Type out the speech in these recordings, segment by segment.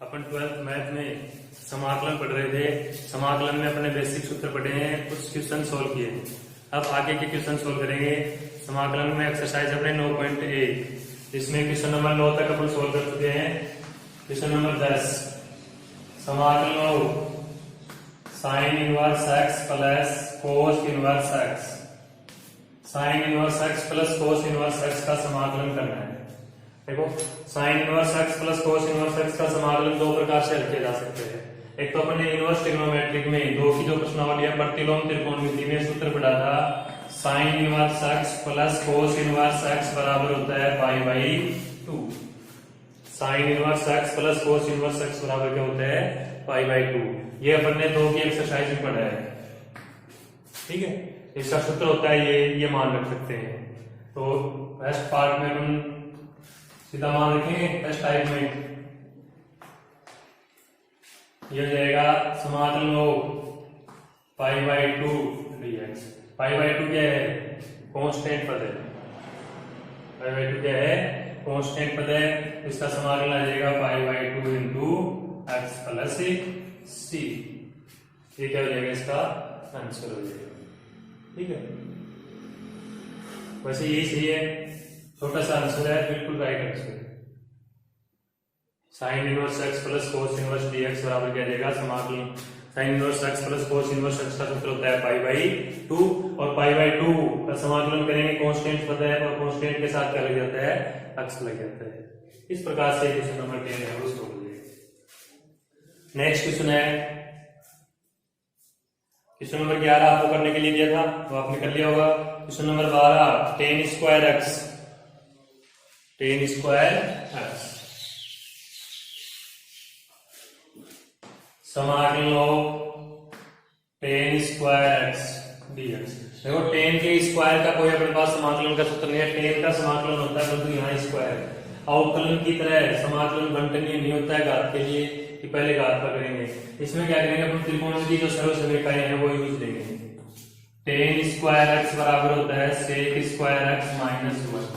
अपन 12th math में समाकलन पढ़ रहे थे। समाकलन में अपने बेसिक सूत्र पढ़े हैं, कुछ क्वेश्चन सोल्व किए। अब आगे के क्वेश्चन सोल्व करेंगे। समाकलन में एक्सरसाइज अपने 9.1, इसमें क्वेश्चन नंबर 9 तक अपन सोल्व कर चुके हैं। क्वेश्चन नंबर 10, समाकलन sine inverse x plus cos inverse x, sign inverse x plus cos inverse x का समाकलन करना है। देखो, sign inverse x plus cos inverse x का समाकलन दो प्रकार से किया जा सकते हैं। एक तो अपन ने इनवर्स ट्रिग्नोमेट्रिक में दो की जो प्रश्नावली है प्रतिलोम त्रिकोणमिति में सूत्र पढ़ा था, sign inverse x plus cos inverse x बराबर होता है पाई by 2। Sign inverse x plus cos inverse x बराबर क्या होता है? पाई बाई 2। ये अपन ने दो की एक्सरसाइज में पढ़ा है, ठीक है। इसका सूत्र होता है ये मान रख सकते हैं। तो फर्स्ट पार्ट में अपन सीधा मान रखेंगे, फर्स्ट टाइप में ये हो जाएगा समाकलन पाई बाई 2 dx। पाई बाई 2 क्या है? कांस्टेंट पद है। पाई बाई 2 क्या है? कांस्टेंट पद है। इसका समाकलन आ जाएगा pi by 2 into x plus C. ये क्या हो जाएगा? इसका आंसर हो जाएगा, ठीक है। वैसे यही सही है, छोटा सा आंसर है, बिल्कुल right answer. Sine inverse x plus cos inverse dx बराबर क्या देगा? समाकलन sine inverse x plus cos inverse x का सूत्र होता है पाई बाई 2, और पाई बाई 2 का समाकलन करेंगे, कांस्टेंट पता है, और कांस्टेंट के साथ क्या लग जाता है? एक्स लग जाता है। इस प्रकार से क्वेश्चन नंबर 10 है वो सोल्व हो जाएगा। नेक्स्ट क्वेश्चन है क्वेश्चन नंबर 11, आपको करने के लिए दिया था, वो आपने कर लिया होगा। Question number 12, ten square x, ten square x समाकलन टेन स्क्वायर एक्स डीएक्स। देखो, टेन के स्क्वायर का कोई अपने पास समाकलन का सूत्र नहीं है। टेन का समाकलन होता है परंतु यहाँ स्क्वायर अवकलन की तरह समाकलन बंटनीय नहीं होता है घात के लिए कि पहले घात पर करेंगे। इसमें क्या करेंगे अपन? त्रिकोणमिति जो सर्वसमीकरण है वो यूज लेंगे। टेन स्क्वायर एक्स बराबर होता है सेक स्क्वायर एक्स माइनस 1।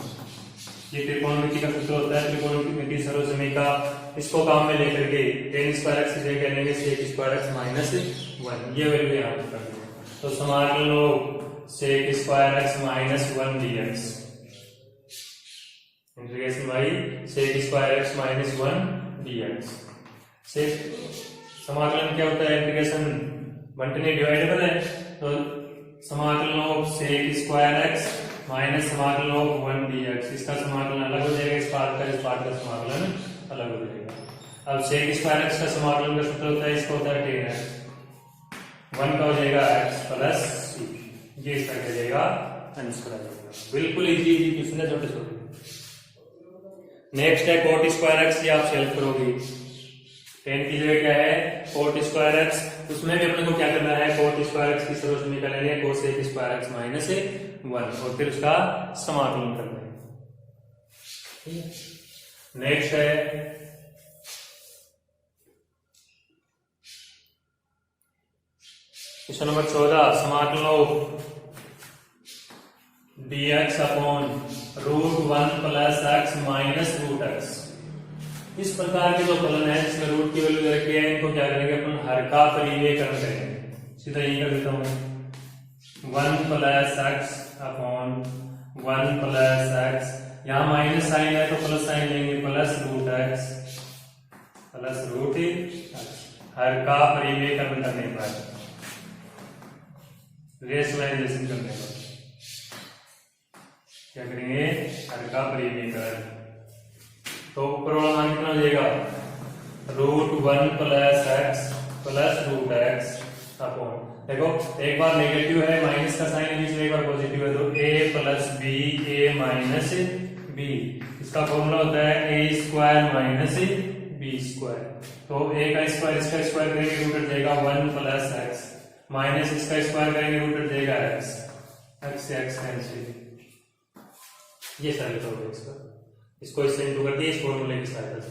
ये त्रिकोणमिति का सूत्र होता है, त्रिकोणमिति सर्वसमीकरण। इसको काम में लेकर के टेन स्क्वायर एक्स की जगह लेंगे सेक स्क्वायर एक्स माइनस 1। ये वैल्यू यहाँ पर कर देंगे। तो समाकलन लो sec square x minus 1 dx, integration by sec square x minus 1 dx। समाकलन क्या होता है? इंटीग्रेशन बंटनीय डिवाइडेबल है, तो समाकलन of sec square x minus समाकलन ऑफ 1 dx। इसका समाकलन अलग हो जाएगा, इस पार्ट का समाकलन अलग हो जाएगा। अब सेक स्क्वायर एक्स का समाकलन का सूत्र होता है, इसका होता है टेन एक्स, 1 का हो जाएगा एक्स प्लस सी। ये इसका क्या जाएगा? आंसर आ जाएगा। बिल्कुल इजी क्वेश्चन है, छोटे छोटे। नेक्स्ट है कोट स्क्वायर एक्स, ये आप सॉल्व करोगे। 10 की जगह क्या है? Coat square x. उसमें भी अपने को क्या करना है? कोट स्क्वायर एक्स की सर्वसमीकरण लेंगे, कोसेक स्क्वायर एक्स माइनस 1, और फिर उसका समाकलन करना है, ठीक है। नेक्स्ट है क्वेश्चन नंबर 14, समाकलन dx upon √1 plus x minus √x। इस प्रकार के जो फलन है जिसमें रूट की वैल्यू दे रखी है, इनको क्या करेंगे अपन? हर का परिमेयकरण करेंगे। सीधा यही कर देता हूं, 1 plus x upon 1 plus x. यहाँ माइनस साइन है तो प्लस साइन लेंगे, प्लस √x प्लस √x। हर का परिमेयकरण करने पर, रेशनलाइजेशन करने पर क्या करेंगे? हर का परिमेयकरण। तो ऊपर वाला मान कितना हो जाएगा? √1 plus x plus √x upon, देखो एक बार नेगेटिव है, माइनस का साइन है, एक बार पॉजिटिव है, तो a plus b, a minus b. इसका फॉर्मूला होता है a square minus b square. तो a का स्क्वायर इसका स्क्वायर करेंगे, रूट हट जाएगा 1 प्लस एक्स, माइनस इसका स्क्वायर करेंगे, रूट हट जाएगा एक्स, एक्स से एक्स कैंसिल। ये सारे तो होगा इसका, इसको इससे इंटू कर दिए इस फॉर्मूले की सहायता से।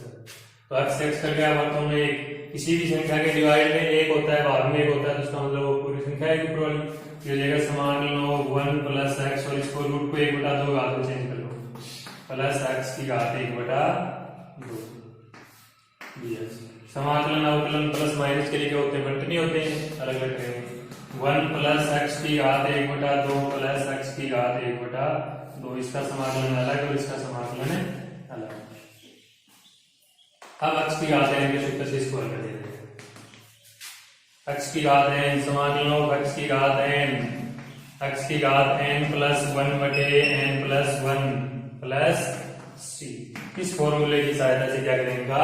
तो एक्स एक्स कर गया, अब हमने किसी भी संख्या के डिवाइड में एक होता है, भाग में एक होता है, तो उसका मतलब वो पूरी संख्या है ऊपर वाली। ये जाएगा समाकलन 1 प्लस एक्स, और इसको रूट को 1/2 घात में चेंज कर लो, प्लस एक्स की घात 1/2। dx। समाकलन अवकलन प्लस माइनस के लिए क्या होते हैं, बंट नहीं होते हैं, अलग अलग रहेंगे। 1 प्लस एक्स की घात 1/2 प्लस एक्स की घात 1/2, इसका समाकलन अलग और इसका समाकलन अलग। अब एक्स की घात n के सूत्र से इसको हल कर देते हैं। एक्स की घात n समाकलन ऑफ एक्स की घात n, एक्स की घात n plus 1/n plus 1 plus c। इस फॉर्मूले की सहायता से क्या करेंगे का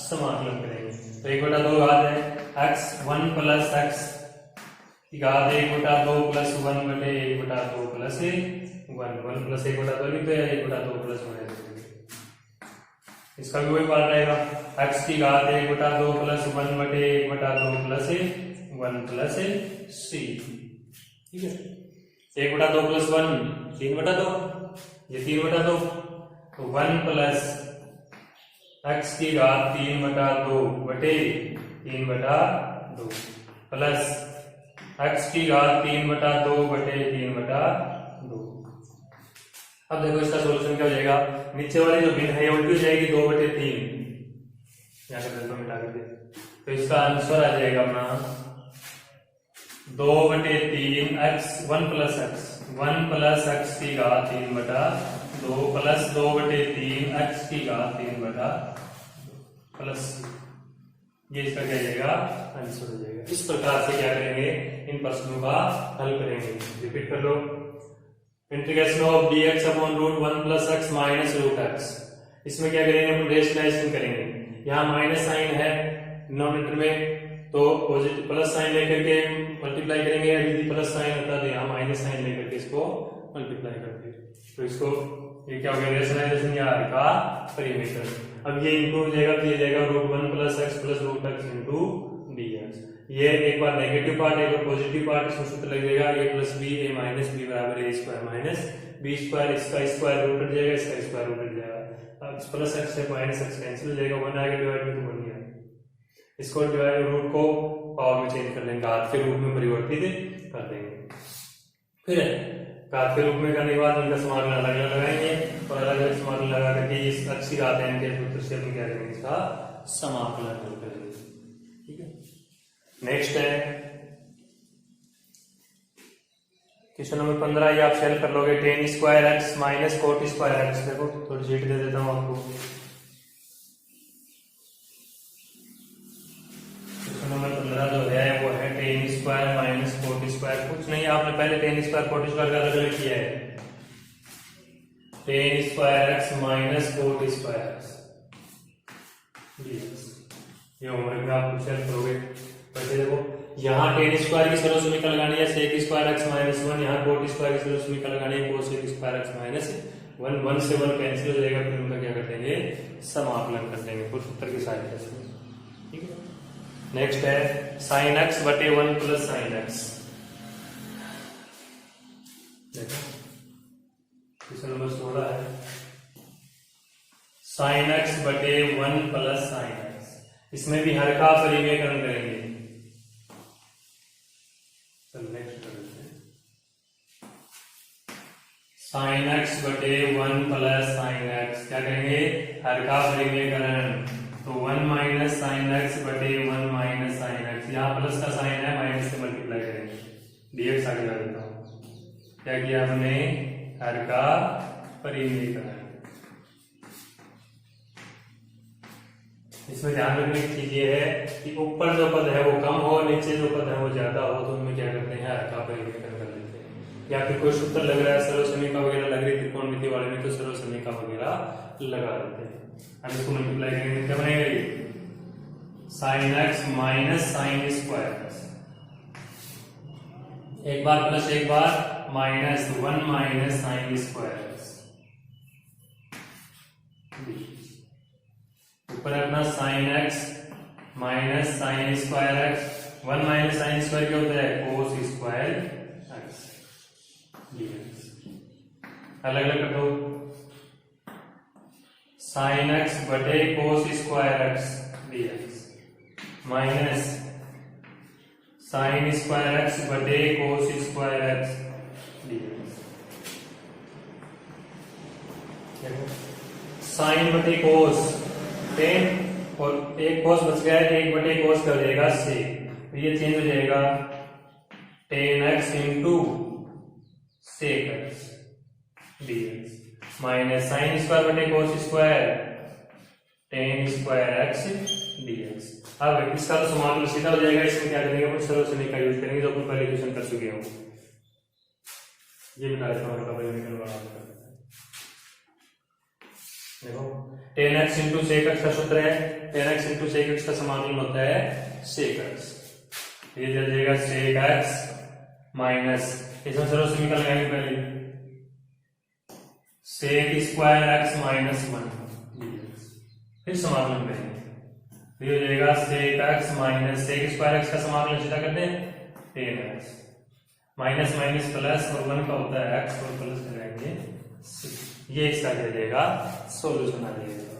समाकलन करेंगे। तो 1/2 घात है x 1 प्लस x की घात 1/2 प्लस 1/1/2 प्लस 1 प्लस 1/2 नहीं तो 1/2 प्लस 1। इसका भी वही पार्ट रहेगा, x की घात 1/2 प्लस 1/1/2 प्लस 1 प्लस c। ठीक है, 1/2 प्लस 1 3/2, ये 3/2, तो 1 प्लस x की घात 3/2 बटे 3/2 प्लस x की घात 3/2 बटे 3/2। अब देखो इसका सॉल्यूशन क्या हो जाएगा, नीचे वाली जो भिन्न है ये उल्टी हो जाएगी 2/3, यहाँ से दस मिटा कर दे, तो इसका आंसर आ जाएगा अपना 2/3 x 1 प्लस x की घात 3/2 प्लस 2/3 x की घात 3/2 प्लस, ये इसका क्या जाएगा आंसर हो जाएगा। इस प्रकार से क्या करेंगे, इन प्रश्नों का हल करेंगे। रिपीट कर लो, integration of dx upon √1 plus x minus √x। इसमें क्या करेंगे, हम रेशनलाइजेशन करेंगे। यहाँ माइनस साइन है डिनोमिनेटर में, तो पॉजिटिव प्लस साइन लेकर के मल्टीप्लाई करेंगे, यदि प्लस साइन होता है तो यहाँ माइनस साइन लेकर के इसको मल्टीप्लाई करते हैं। तो इसको ये क्या हो गया, रेशनलाइजेशन या का परिमेय। अब ये इंटू हो जाएगा, तो ये जाएगा √1 plus x plus √x into dx। ये एक बार नेगेटिव पार्ट है, एक बार पॉजिटिव पार्ट, इसमें सूत्र लग जाएगा a plus b a minus b बराबर a square minus b square. इसका स्क्वायर रूट कट जाएगा, इसका स्क्वायर रूट कट जाएगा। अब प्लस x से माइनस x कैंसिल हो जाएगा, 1 आएगा डिवाइड में, तो 1 ही आएगा। इसको डिवाइड रूट को पावर में चेंज कर लेंगे, घात के रूप में परिवर्तित कर देंगे। फिर घात के रूप में करने के बाद उनका समाकलन अलग अलग लगाएंगे और अलग अलग समाकलन लगा करके इस x की घात n के सूत्र से हम क्या करेंगे, इसका समाकलन करेंगे। ठीक है, नेक्स्ट है क्वेश्चन नंबर 15, ये आप सॉल्व कर लोगे। tan square x minus cot square x। देखो थोड़ी शीट दे देता हूं आपको। क्वेश्चन नंबर 15 जो है वो है tan square minus cot square. कुछ नहीं, आपने पहले tan स्क्वायर cot स्क्वायर का अलग किया है। tan square x minus cot square x, ये होमवर्क में आप सॉल्व करोगे। वैसे देखो यहाँ tan स्क्वायर की सरल समीकरण लगानी है sec स्क्वायर x माइनस 1, यहाँ cot स्क्वायर की सरल समीकरण लगानी है cos स्क्वायर x माइनस 1। 1 से 1 कैंसिल हो जाएगा, फिर उनका क्या कर देंगे, समाकलन कर देंगे कुछ सूत्र की सहायता से। ठीक है, नेक्स्ट है sin x बटे 1 प्लस sin x। देखो क्वेश्चन नंबर 16 है, sin x बटे 1 प्लस sin x। इसमें भी हर का परिमेयकरण करेंगे। नेक्स्ट करते हैं, sin x बटे 1 प्लस sin x क्या करेंगे, हर का परिमेयकरण। तो 1 माइनस sin x बटे 1 माइनस sin x, यहाँ प्लस का साइन है, माइनस से मल्टीप्लाई करेंगे, dx आगे लगा देता हूँ। क्या किया हमने, हर का परिमेयकरण। इसमें ध्यान रखने की चीज ये है कि ऊपर जो पद है वो कम हो, नीचे जो पद है वो ज्यादा हो, तो उनमें क्या करते हैं, हर का परिमेयकरण कर लेते हैं। या फिर कोई सूत्र लग रहा है सर्वसमीका वगैरह लग रही है त्रिकोणमिति वाले में, तो सर्वसमीका वगैरह लगा देते हैं। अब इसको मल्टीप्लाई करेंगे, क्या बनेगा, ये sin x minus sine square x, एक बार प्लस एक बार minus 1 minus sine square x। ऊपर अपना sin x minus sine square x, 1 minus sine square क्या होता है, cos स्क्वायर x dx। अलग अलग कर दो, sin x बटे cos square x dx minus sine square x बटे cos square x dx। Sine बटे cos tan और एक cos बच गया है, 1/cos कर देगा sec, तो ये चेंज हो जाएगा tan x into sec x dx minus sin square बटे cos square tan square x dx। अब इसका तो समाकलन सीधा हो जाएगा, इसमें क्या करेंगे अपन सर्वसनी का यूज करेंगे जो अपन पहले क्वेश्चन कर चुके हैं। ये बता देता हूँ देखो tan x into sec x का सूत्र है, tan x into sec x का समाकलन होता है sec x, ये चल जाएगा sec x माइनस इसमें सर्वसनी का लगाएंगे पहले sec स्क्वायर x माइनस 1 फिर समाकलन करेंगे, ये हो जाएगा sec x minus sec square x का समाकलन सीधा करते हैं tan x minus minus plus और 1 का होता है x और प्लस करेंगे, ये इसका क्या देगा सॉल्यूशन आ जाएगा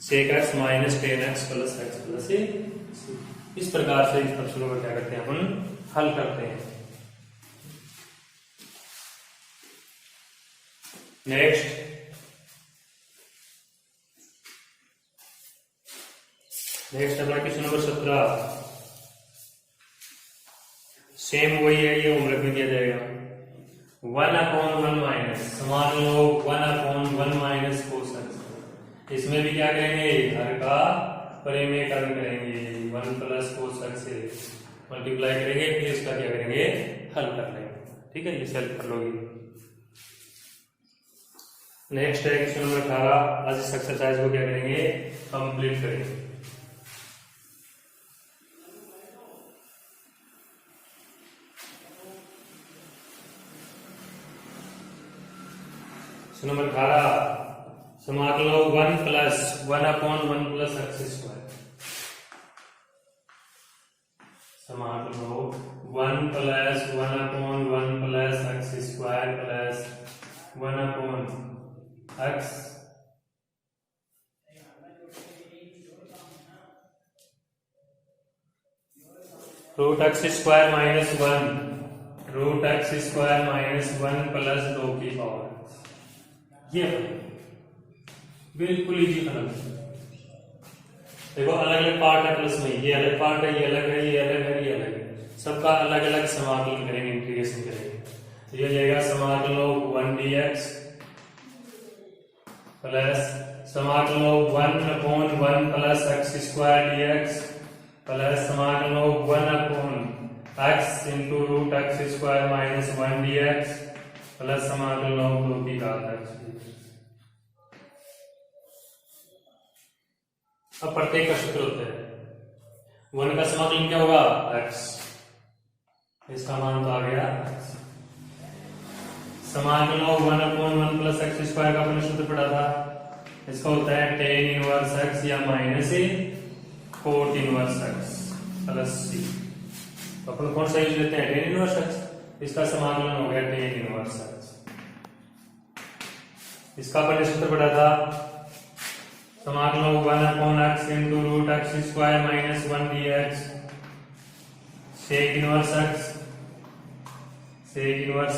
sec x minus tan x plus x plus c। इस प्रकार से इस प्रश्नों को क्या करते हैं अपन हल करते हैं। नेक्स्ट अपना क्वेश्चन नंबर 17, सेम वही है, ये होमवर्क में दिया जाएगा 1/1 माइनस समान लो 1/1 माइनस cos x, इसमें भी क्या करेंगे हर का परिमेयकरण करेंगे 1 प्लस cos x से मल्टीप्लाई करेंगे, फिर इसका क्या करेंगे हल कर लेंगे। ठीक है, ये हेल्प कर लोगे। नेक्स्ट है क्वेश्चन नंबर 18, आज इस एक्सरसाइज को क्या करेंगे कंप्लीट करेंगे। नंबर 18 समाकलन 1 प्लस 1/1 प्लस x स्क्वायर, समाकलन 1 plus 1/1 plus x square plus 1/x root x square minus 1 root x square minus 1 plus 2 की पावर, ये बिल्कुल इजी फलन। देखो अलग अलग पार्ट है प्लस में, ये अलग पार्ट है, ये अलग है, ये अलग है, ये अलग है, सबका अलग अलग समाकलन करेंगे, इंटीग्रेशन करेंगे। ये जाएगा समाकलन 1 dx प्लस समाकलन 1/1 plus x square dx plus समाकलन 1/x into root x square minus 1 dx plus समाकलन 2 की घात x। अब प्रत्येक का सूत्र होता है 1 का समाकलन क्या होगा x, इसका मान तो आ गया x। समाकलन 1/1 प्लस x स्क्वायर का अपने सूत्र पढ़ा था, इसका होता है tan इनवर्स x या minus cot inverse x plus c। अपन कौन सा यूज लेते हैं tan इनवर्स x, इसका समाकलन हो गया tan इनवर्स x। इसका अपन सूत्र पढ़ा था समाकलन 1/x into root x square minus 1 dx sec inverse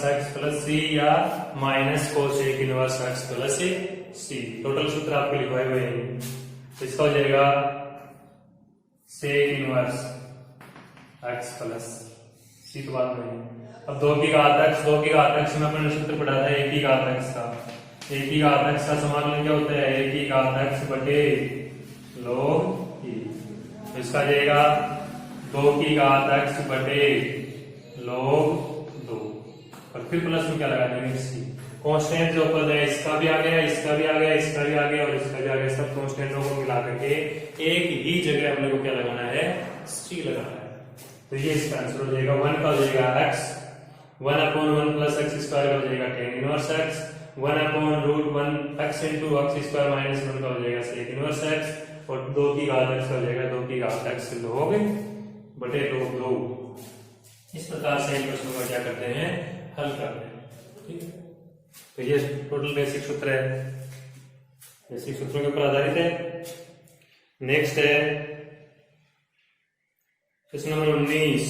x plus c या minus cosec inverse x plus c। Total सूत्र आपको लिखवाए हुए हैं, इसका हो जाएगा sec inverse x plus c तो बात नहीं। अब 2 की घात x में अपने सूत्र पढ़ा था 1 की घात x का, 1 की घात x का समाकलन क्या होता है 1 की घात x बटे log e, तो इसका जाएगा 2 की घात x बटे log 2 और फिर प्लस में क्या लगा देंगे c। कांस्टेंट जो पद है इसका भी आ गया, इसका भी आ गया, इसका भी आ गया और इसका भी आ गया, सब कांस्टेंटों को मिला करके एक ही जगह अपने को क्या लगाना है c लगाना है। तो ये इसका आंसर हो जाएगा 1 का हो जाएगा x, 1/1 प्लस x स्क्वायर का हो जाएगा tan inverse x, 1/√1 x into x square minus 1 का हो जाएगा सेक इनवर्स x और 2 की घात x का हो जाएगा 2 की घात x log बटे log 2। इस प्रकार से इन प्रश्नों का क्या करते हैं हल करते हैं। ठीक है, तो ये टोटल बेसिक सूत्र है, बेसिक सूत्रों के ऊपर आधारित है। नेक्स्ट है प्रश्न नंबर 19,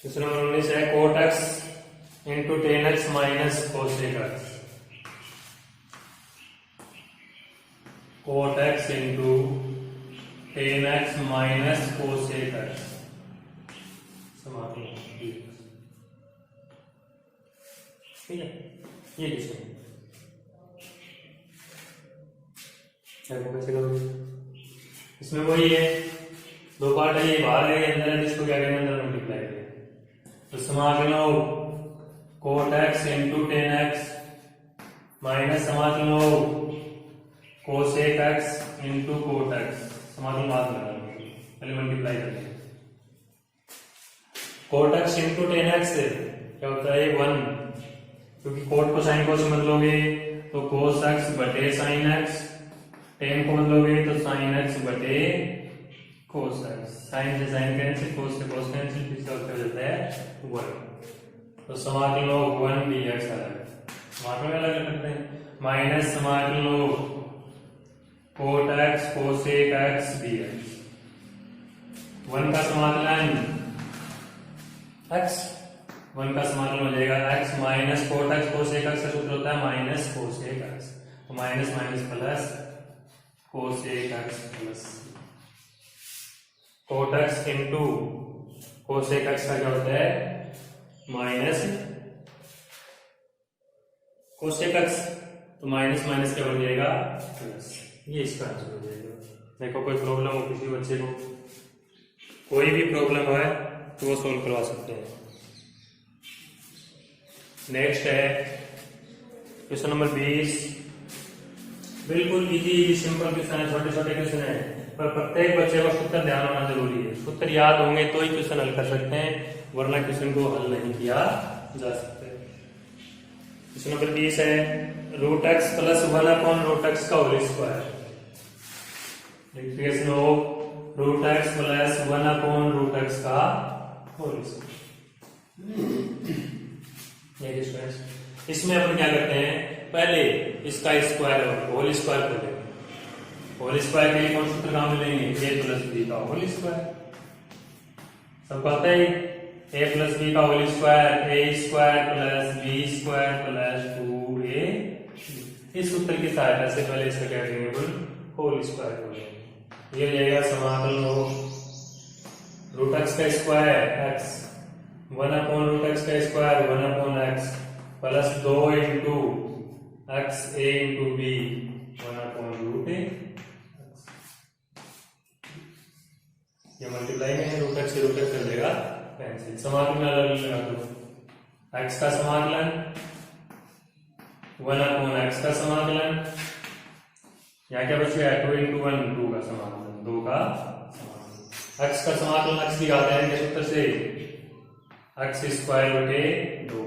क्वेश्चन नंबर 19 है cot x into ten x minus cosec x. cot x into ten x minus cosec x समाकलन। ठीक है, ये क्वेश्चन कैसे करोगे? इसमें वही है, दो पार्ट है, ये बाहर है, अंदर है, इसको क्या करेंगे, अंदर मल्टीप्लाई करेंगे। तो समाकलन हो cot x into ten x minus समाकलन हो cosec x into cot x। समाकलन बाद में लगाएंगे, पहले मल्टीप्लाई करेंगे। cot x into ten x क्या होता है 1, क्योंकि cot को साइन को से बदलोगे तो cos x बटे साइन x, टेन को बदलोगे तो साइन x बटे cos x। साइन से साइन कैंसिल, cos से cos कैंसिल, इसका उत्तर हो जाता है 1। तो समाकलन हो 1 dx अलग, समाकलन अलग करते हैं, माइनस समाकलन हो cot x cosec x dx। 1 का समाकलन x, 1 का समाकलन हो जाएगा x minus cot x cosec x का सूत्र होता है माइनस cosec x, तो minus minus plus cosec x plus cot x into cosec x का क्या होता है माइनस cosec x, तो माइनस माइनस क्या हो जाएगा प्लस। ये इसका आंसर हो जाएगा। देखो कोई प्रॉब्लम हो किसी बच्चे को, कोई भी प्रॉब्लम है तो वो सोल्व करवा सकते हैं। नेक्स्ट है क्वेश्चन नंबर 20। बिल्कुल इजी सिंपल क्वेश्चन है, छोटे छोटे क्वेश्चन है, पर प्रत्येक बच्चे को सूत्र ध्यान होना जरूरी है। सूत्र याद होंगे तो ही क्वेश्चन हल कर सकते हैं, वरना क्वेश्चन को हल नहीं किया जा सकता। क्वेश्चन नंबर 20 है root x plus 1 upon root x का whole square. Integration of root x plus 1 upon root x का होल स्क्वायर। इसमें अपन क्या करते हैं, पहले इसका स्क्वायर होल स्क्वायर कर लेंगे। होल स्क्वायर के लिए कौन सूत्र काम मिलेंगे, a प्लस बी का होल स्क्वायर। सब पता है a प्लस बी का whole square a square plus b square plus 2a। इस सूत्र की सहायता से पहले इसका क्या करेंगे, होल स्क्वायर करेंगे। ये जाएगा समाकलन हो रूट एक्स का square x 1 upon root x का square 1 upon x plus 2 into x a into b 1 upon root a. ये मल्टीप्लाई में है, रूट एक्स से रूट एक्स कर देगा कैंसिल। समाकलन अलग लगा दो, एक्स का समाकलन 1 अपॉन एक्स का समाकलन, यहाँ क्या बचेगा 2 इंटू 1 2 का समाकलन, 2 का समाकलन। एक्स का समाकलन एक्स दिखाते हैं किस सूत्र से, एक्स स्क्वायर बटे 2।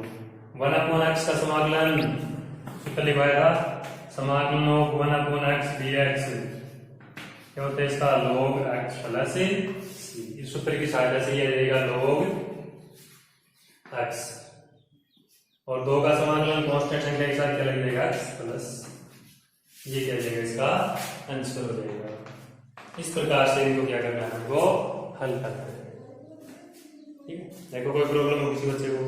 1 अपॉन एक्स का समाकलन सूत्र लिखवाया था समाकलन ऑफ 1 अपॉन एक्स dx क्या होता है इसका log x प्लस c। इस सूत्र की सहायता से ये रहेगा log x, और 2 का समाकलन कांस्टेंट संख्या के साथ क्या लग जाएगा x प्लस, ये क्या जाएगा इसका आंसर हो जाएगा। इस प्रकार से इनको क्या करना है, हमको हल करना है। ठीक है, देखो कोई प्रॉब्लम हो किसी बच्चे को,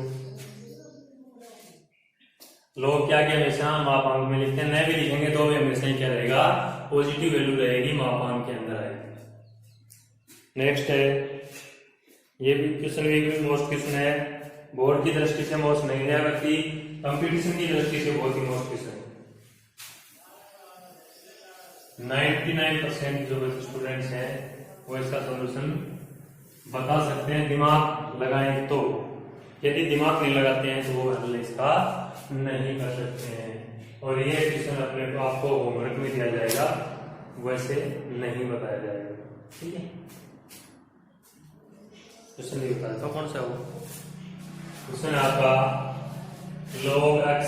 लोग क्या क्या हमेशा मापांक में लिखते हैं, नहीं भी लिखेंगे तो भी हमेशा क्या रहेगा, पॉजिटिव वैल्यू रहेगी, मापांक के अंदर आएगी। नेक्स्ट है, ये भी क्वेश्चन भी मोस्ट क्वेश्चन है, बोर्ड की दृष्टि से मोस्ट नहीं है, बल्कि कंपटीशन की दृष्टि से बहुत ही मोस्ट क्वेश्चन है। 99% जो स्टूडेंट्स हैं वो इसका सॉल्यूशन बता सकते हैं, दिमाग लगाएं तो। यदि दिमाग नहीं लगाते हैं तो वो हल इसका नहीं कर सकते हैं। और ये क्वेश्चन अपने को आपको होमवर्क में दिया जाएगा, वैसे नहीं बताया जाएगा। ठीक है, क्वेश्चन नहीं बताया तो कौन सा हो क्वेश्चन आपका log x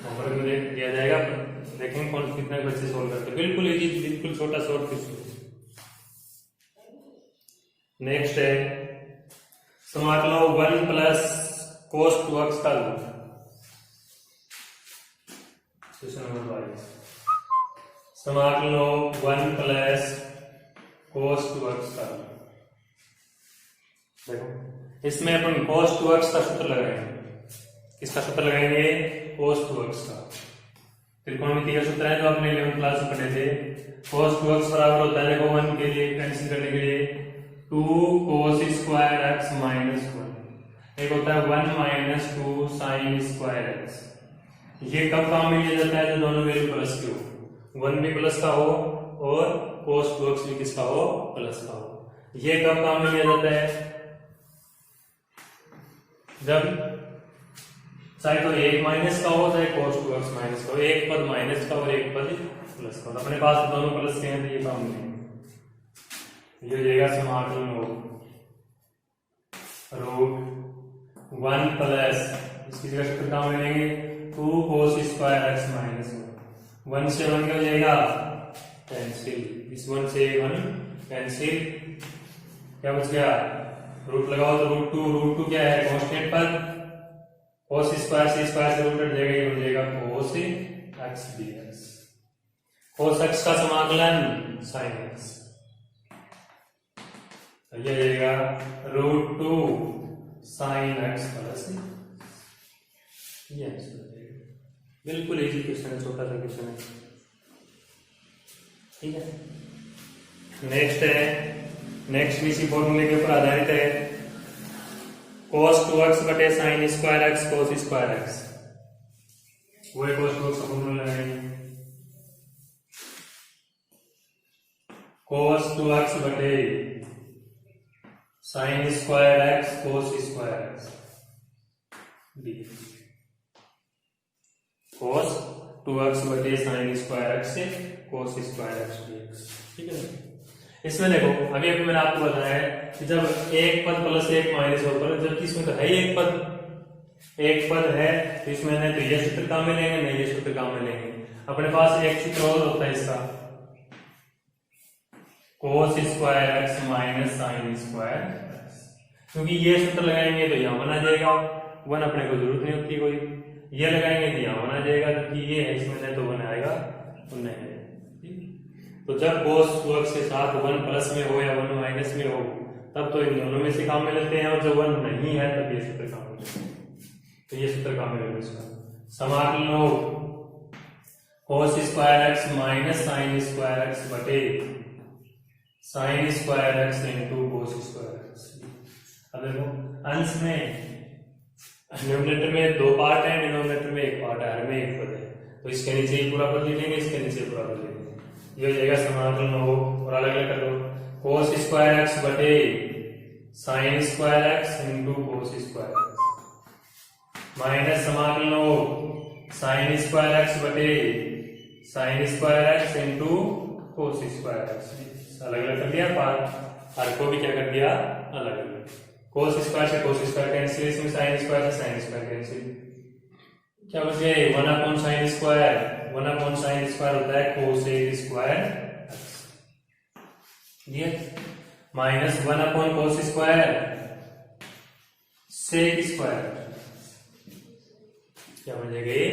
होमवर्क में दिया जाएगा, देखेंगे कौन कितने बच्चे सोल्व करते हैं। बिल्कुल इजी, बिल्कुल छोटा शॉर्ट क्वेश्चन। नेक्स्ट है समाकलन 1 प्लस cos 2x का रूट। क्वेश्चन नंबर 22 समाकलन 1 प्लस cos 2x का। देखो इसमें अपन cos 2x का सूत्र लगाएंगे। किसका सूत्र लगाएंगे? cos 2x का। त्रिकोणमिति का सूत्र है जो आपने 11th क्लास में पढ़े थे। cos 2x बराबर होता है, देखो 1 के लिए कैंसिल करने के लिए 2 cos स्क्वायर x माइनस 1, एक होता है 1 माइनस 2 sin स्क्वायर x। ये कब काम में लिया जाता है? जो दोनों वैल्यू प्लस की हो, 1 भी प्लस का हो और cos 2x भी किसका हो? प्लस का हो। ये कब काम में लिया जाता है? जब चाहे तो एक माइनस का हो चाहे cos 2x माइनस का हो, एक पद माइनस का और एक पद प्लस का हो। अपने पास दोनों प्लस के हैं तो ये काम नहीं। ये हो जाएगा समाकलन हो रूट 1 प्लस इसकी जगह सूत्र काम में लेंगे 2 cos स्क्वायर x माइनस 1 से 1 क्या हो जाएगा? कैंसिल, इस 1 से 1 कैंसिल, क्या बच गया? रूट लगाओ तो रूट टू क्या है? कांस्टेंट पद, cos स्क्वायर से स्क्वायर से रूट हट जाएगा, ये हो जाएगा cos x dx। cos x का समाकलन sin x, ये जाएगा रूट 2 sin x प्लस ये आंसर हो जाएगा। बिल्कुल इजी क्वेश्चन है, छोटा सा क्वेश्चन है, ठीक है। नेक्स्ट इसी फॉर्मूले के ऊपर आधारित है। cos 2x बटे sin square x cos square x, वो एक cos 2x का फॉर्मूला लगाएंगे। cos 2x बटे sin square x cos square x dx। cos 2x बटे sin स्क्वायर x से cos स्क्वायर x dx, ठीक है। इसमें देखो अभी मैंने आपको बताया है कि जब एक पद प्लस एक माइनस होकर, जबकि इसमें तो है ही एक पद है, तो इसमें नहीं तो ये सूत्र काम में लेंगे नहीं ये सूत्र काम में लेंगे। अपने पास एक सूत्र और होता है इसका, cos square x minus sin square x, क्योंकि ये सूत्र लगाएंगे तो यहाँ बना जाएगा 1, अपने को जरूरत नहीं होती कोई, ये लगाएंगे तो यहाँ बना जाएगा, क्योंकि ये है इसमें नहीं तो 1 आएगा तो नहीं। तो जब cos 2x के साथ 1 प्लस में हो या 1 माइनस में हो तब तो इन दोनों में से काम में लेते हैं, और जब 1 नहीं है तब ये सूत्र काम में लेते हैं। तो ये सूत्र काम में लेते हैं। इसका समाकलन हो cos square x minus sin square x बटे sin square x into cos square x। अब देखो अंश में न्यूमरेटर में 2 पार्ट है, डिनोमिनेटर में 1 पार्ट है, हर में 1 पद है, तो इसके नीचे ही पूरा पद लिखेंगे, इसके नीचे पूरा पद लिखेंगे। ये हो जाएगा समाकलन हो, और अलग अलग कर दो, cos स्क्वायर x बटे sin square x into cos square x minus समाकलन हो sin स्क्वायर x बटे sin square x into cos square x। अलग अलग कर दिया पार्ट, हर को भी क्या कर दिया अलग अलग। cos स्क्वायर से cos स्क्वायर कैंसिल, इसमें sin स्क्वायर से sin स्क्वायर कैंसिल, क्या बच गया 1 upon sin square, 1 upon sin square होता है cos स्क्वायर ये minus 1 upon cos square sec square, क्या बन जाएगा ये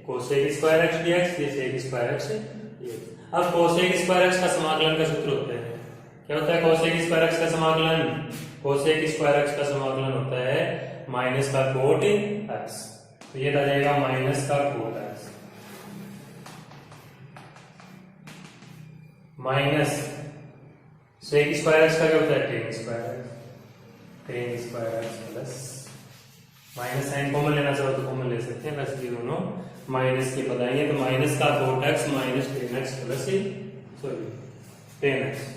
cos स्क्वायर x dx, ये sec स्क्वायर x dx। अब cos स्क्वायर x का समाकलन का सूत्र होता है, क्या होता है cos स्क्वायर x का समाकलन? cos स्क्वायर x का समाकलन होता है माइनस का cot x, तो ये आ जाएगा माइनस का cot x minus sec square x का क्या होता है tan square x plus minus sine common लेना चाहो तो कॉमन ले सकते हैं, वैसे ये दोनों माइनस के पद आएंगे, तो माइनस का cot x minus tan x plus tan x।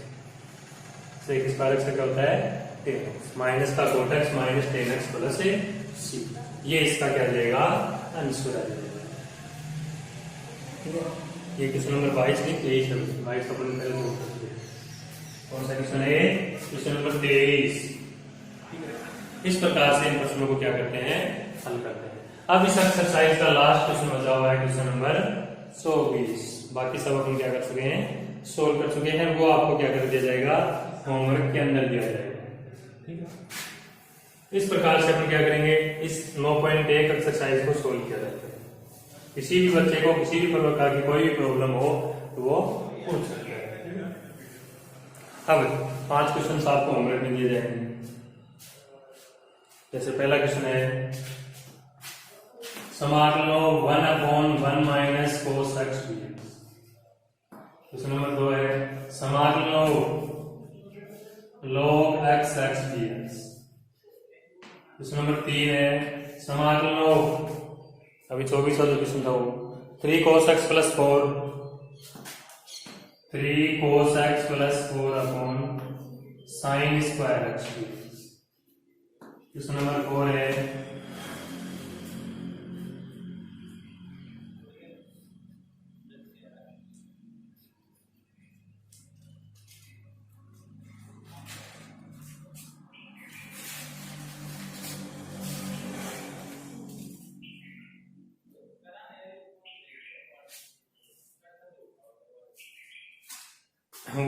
sec square x का क्या होता है tan x, माइनस का cot x minus tan x plus c, ये इसका क्या जाएगा आंसर आ जाएगा, ठीक है। ये क्वेश्चन नंबर 22 नहीं 23 22 का पहले तो कौन सा क्वेश्चन है? क्वेश्चन नंबर 23, ठीक है। इस प्रकार से इन प्रश्नों को क्या करते हैं हल करते हैं। अब इस एक्सरसाइज का लास्ट क्वेश्चन बचा हुआ है क्वेश्चन नंबर 120, बाकी सब अपन क्या कर चुके हैं सोल्व कर चुके हैं, वो आपको क्या कर दिया जाएगा होमवर्क के अंदर दिया जाएगा, ठीक है। इस प्रकार से अपन क्या करेंगे इस 9.1 एक्सरसाइज को सोल्व किया जाता है। किसी भी बच्चे को किसी भी प्रकार की कोई भी प्रॉब्लम हो तो वो पूछ सकते हैं, ठीक है। अब 5 क्वेश्चन आपको होमवर्क में दिए जाएंगे। जैसे पहला क्वेश्चन है, समाकल लो 1/1 minus cos x dx. Question number 2 है, समाकल लो log x dx। Question number 3 है, समाकल लो, अभी 24 वाला क्वेश्चन था वो, 3 cos x plus 4 upon sine square x dx. Question number 4 है,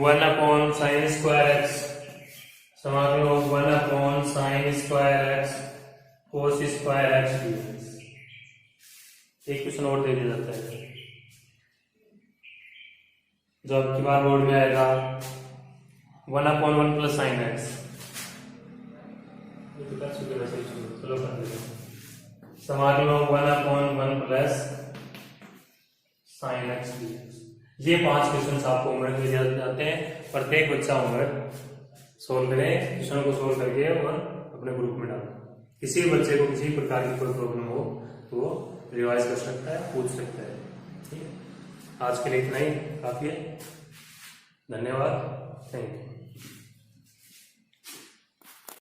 one upon sine square x, समाकल लो 1 upon sine square x cos square x dx. एक क्वेश्चन और दे दिया जाता है जो आपकी बार बोर्ड में आएगा, 1/1 प्लस साइन एक्स। चलो कर देते हैं, समाकल लो 1/1 प्लस साइन एक्स डीएक्स। ये 5 क्वेश्चन आपको होमवर्क में दिए जाते हैं। प्रत्येक बच्चा होमवर्क सोल्व करें, क्वेश्चन को सोल्व करके और अपने ग्रुप में डालें। किसी भी बच्चे को किसी प्रकार की कोई प्रॉब्लम हो तो वो रिवाइज कर सकता है, पूछ सकता है। ठीक है, आज के लिए इतना ही काफी है। धन्यवाद, थैंक यू।